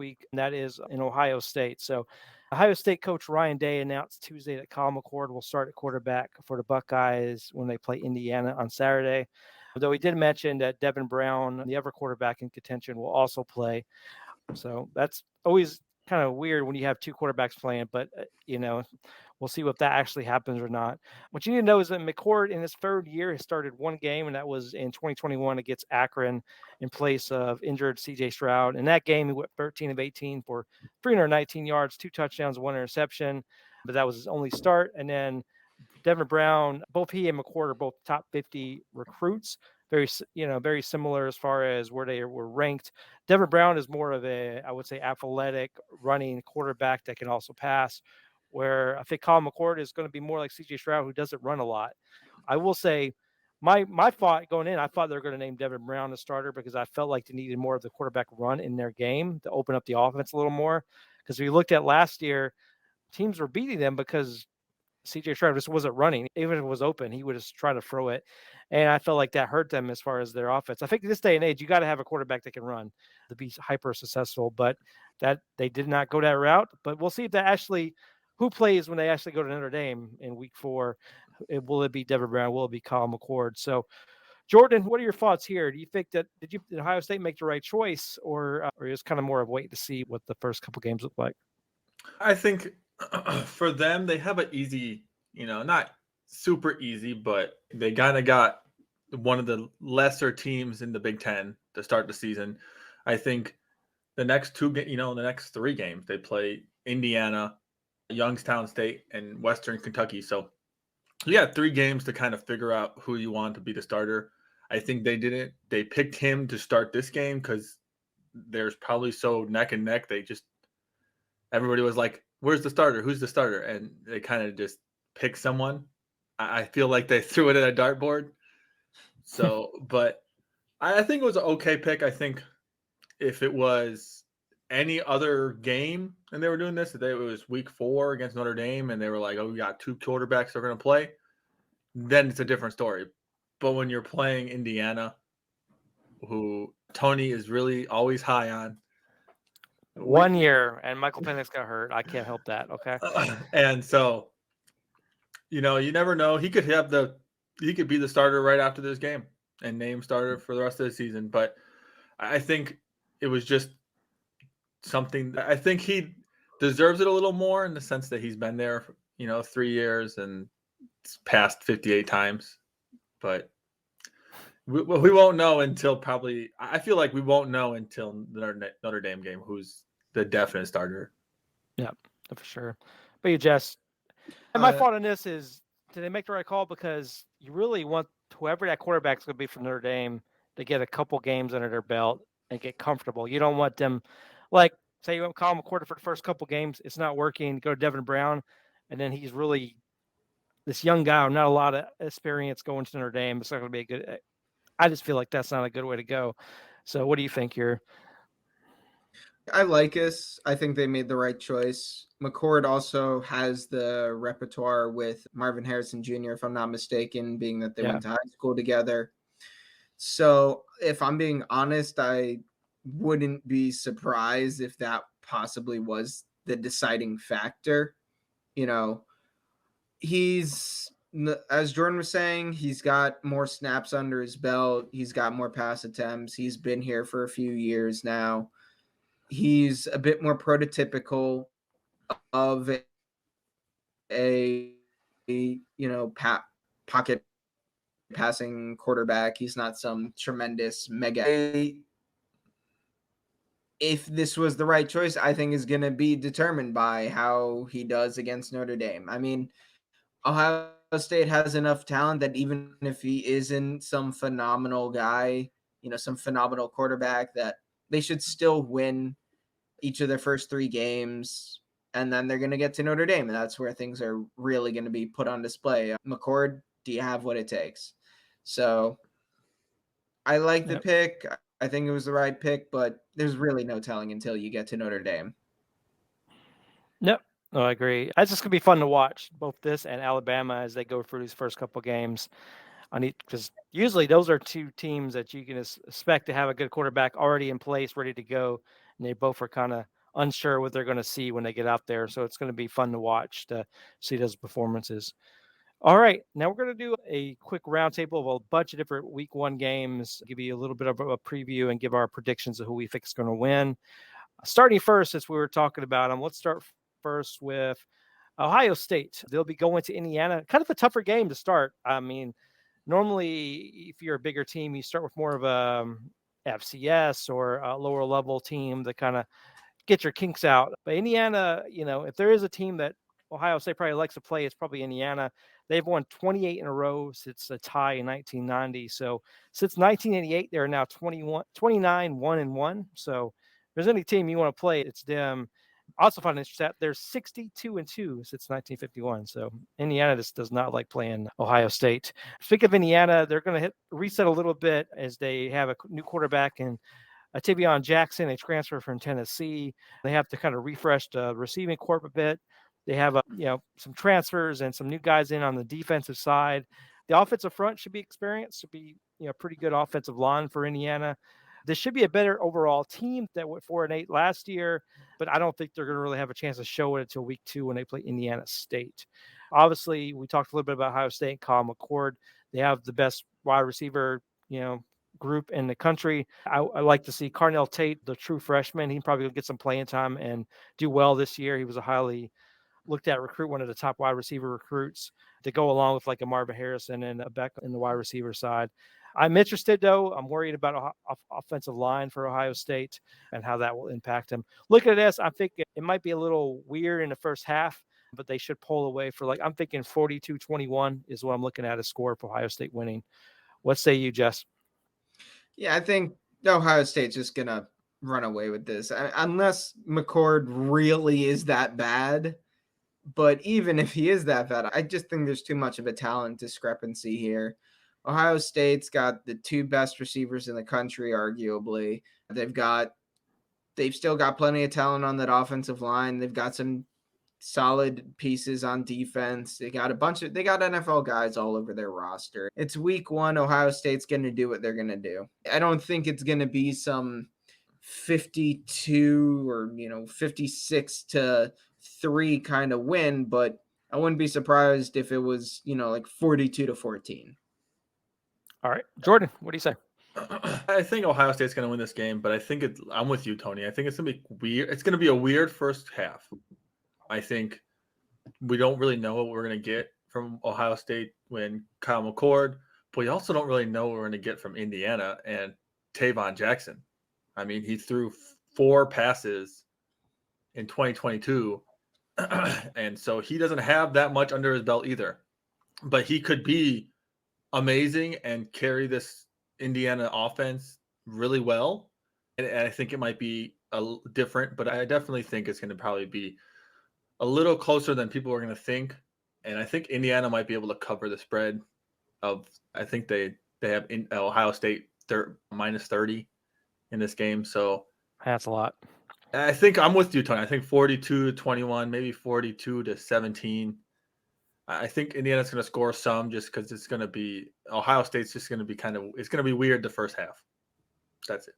week, and that is in Ohio State. So Ohio State coach Ryan Day announced Tuesday that Kyle McCord will start at quarterback for the Buckeyes when they play Indiana on Saturday. Though he did mention that Devin Brown, the other quarterback in contention, will also play. So that's always kind of weird when you have two quarterbacks playing, but we'll see if that actually happens or not. What you need to know is that McCord in his third year has started one game, and that was in 2021 against Akron in place of injured CJ Stroud. In that game, he went 13 of 18 for 319 yards, 2 touchdowns, 1 interception, but that was his only start. And then Devin Brown, both he and McCord are both top 50 recruits. Very similar as far as where they were ranked. Devin Brown is more of I would say, athletic running quarterback that can also pass, where I think Kyle McCord is going to be more like CJ Stroud, who doesn't run a lot. I will say my thought going in, I thought they were going to name Devin Brown the starter because I felt like they needed more of the quarterback run in their game to open up the offense a little more. Because we looked at last year, teams were beating them because CJ Stroud just wasn't running. Even if it was open, he would just try to throw it. And I felt like that hurt them as far as their offense. I think in this day and age, you got to have a quarterback that can run to be hyper successful, but that they did not go that route. But we'll see if that actually, who plays when they actually go to Notre Dame in week 4. Will it be Devin Brown? Will it be Kyle McCord? So, Jordan, what are your thoughts here? Do you think that did Ohio State make the right choice, or is kind of more of wait to see what the first couple games look like? I think for them, they have an easy, not super easy, but they kind of got one of the lesser teams in the Big Ten to start the season. I think the next the next 3 games, they play Indiana, Youngstown State, and Western Kentucky. So you got 3 games to kind of figure out who you want to be the starter. I think they picked him to start this game because there's probably so neck and neck. Everybody was like, where's the starter? Who's the starter? And they kind of just picked someone. I feel like they threw it at a dartboard. So, but I think it was an okay pick. I think if it was any other game and they were doing this, if it was week 4 against Notre Dame and they were like, oh, we got 2 quarterbacks that are going to play, then it's a different story. But when you're playing Indiana, who Tony is really always high on, 1 year, and Michael Penix got hurt. I can't help that. Okay. And so, you never know. He could be the starter right after this game and name starter for the rest of the season. But I think it was just something. I think he deserves it a little more in the sense that he's been there, 3 years and passed 58 times. But we won't know until probably. I feel like we won't know until the Notre Dame game who's the definite starter. Yeah, for sure. But you just, and my thought on this is, did they make the right call? Because you really want whoever that quarterback's going to be from Notre Dame to get a couple games under their belt and get comfortable. You don't want them, like, say you want Kyle McCord for the first couple games, it's not working, go to Devin Brown, and then he's really this young guy with not a lot of experience going to Notre Dame. It's not going to be a good. I just feel like that's not a good way to go. So, what do you think here? I like this. I think they made the right choice. McCord also has the repertoire with Marvin Harrison Jr., if I'm not mistaken, being that they went to high school together. So if I'm being honest, I wouldn't be surprised if that possibly was the deciding factor. He's, as Jordan was saying, he's got more snaps under his belt. He's got more pass attempts. He's been here for a few years now. He's a bit more prototypical of a pocket passing quarterback. He's not some tremendous mega. If this was the right choice, I think is going to be determined by how he does against Notre Dame. I mean, Ohio State has enough talent that even if he isn't some phenomenal guy, some phenomenal quarterback, that they should still win each of their first 3 games, and then they're going to get to Notre Dame, and that's where things are really going to be put on display. McCord, do you have what it takes? So I like the pick. I think it was the right pick, but there's really no telling until you get to Notre Dame. Yep. No, I agree. It's just going to be fun to watch both this and Alabama as they go through these first couple games. Because usually those are 2 teams that you can expect to have a good quarterback already in place, ready to go and they both are kind of unsure what they're going to see when they get out there. So it's going to be fun to watch to see those performances. All right, now we're going to do a quick roundtable of a bunch of different Week 1 games, give you a little bit of a preview, and give our predictions of who we think is going to win. Starting first, as we were talking about them, let's start first with Ohio State. They'll be going to Indiana. Kind of a tougher game to start. I mean, normally, if you're a bigger team, you start with more of a FCS or a lower level team that kind of get your kinks out. But Indiana, if there is a team that Ohio State probably likes to play, it's probably Indiana. They've won 28 in a row since a tie in 1990. So since 1988, they're now 29, 1-1. So if there's any team you want to play, it's them. Also find interesting that they're 62-2 since 1951. So Indiana just does not like playing Ohio State. Speaking of Indiana, they're going to reset a little bit as they have a new quarterback in Tavion Jackson, a transfer from Tennessee. They have to kind of refresh the receiving corps a bit. They have some transfers and some new guys in on the defensive side. The offensive front should be experienced. Should be pretty good offensive line for Indiana. This should be a better overall team that went 4-8 last year, but I don't think they're going to really have a chance to show it until week 2 when they play Indiana State. Obviously, we talked a little bit about Ohio State and Kyle McCord. They have the best wide receiver, group in the country. I like to see Carnell Tate, the true freshman. He probably will get some playing time and do well this year. He was a highly looked at recruit, one of the top wide receiver recruits to go along with like a Marvin Harrison and a Beck in the wide receiver side. I'm interested, though. I'm worried about offensive line for Ohio State and how that will impact him. Looking at this, I think it might be a little weird in the first half, but they should pull away for I'm thinking 42-21 is what I'm looking at a score for Ohio State winning. What say you, Jess? Yeah, I think Ohio State's just going to run away with this unless McCord really is that bad. But even if he is that bad, I just think there's too much of a talent discrepancy here. Ohio State's got the 2 best receivers in the country, arguably. They've still got plenty of talent on that offensive line. They've got some solid pieces on defense. They got NFL guys all over their roster. It's week 1. Ohio State's going to do what they're going to do. I don't think it's going to be some 52 or 56-3 kind of win, but I wouldn't be surprised if it was 42-14. All right, Jordan, what do you say? I think Ohio State's going to win this game, but I'm with you, Tony. I think it's going to be weird. It's going to be a weird first half. I think we don't really know what we're going to get from Ohio State when Kyle McCord, but we also don't really know what we're going to get from Indiana and Tavion Jackson. I mean, he threw 4 passes in 2022, and so he doesn't have that much under his belt either. But he could be amazing and carry this Indiana offense really well. And I think it might be different, but I definitely think it's going to probably be a little closer than people are going to think. And I think Indiana might be able to cover the spread I think they have Ohio State minus 30 in this game. So that's a lot. I think I'm with you, Tony. I think 42-21, maybe 42-17. I think Indiana's going to score some just because it's going to be Ohio State's just going to be it's going to be weird the first half. That's it.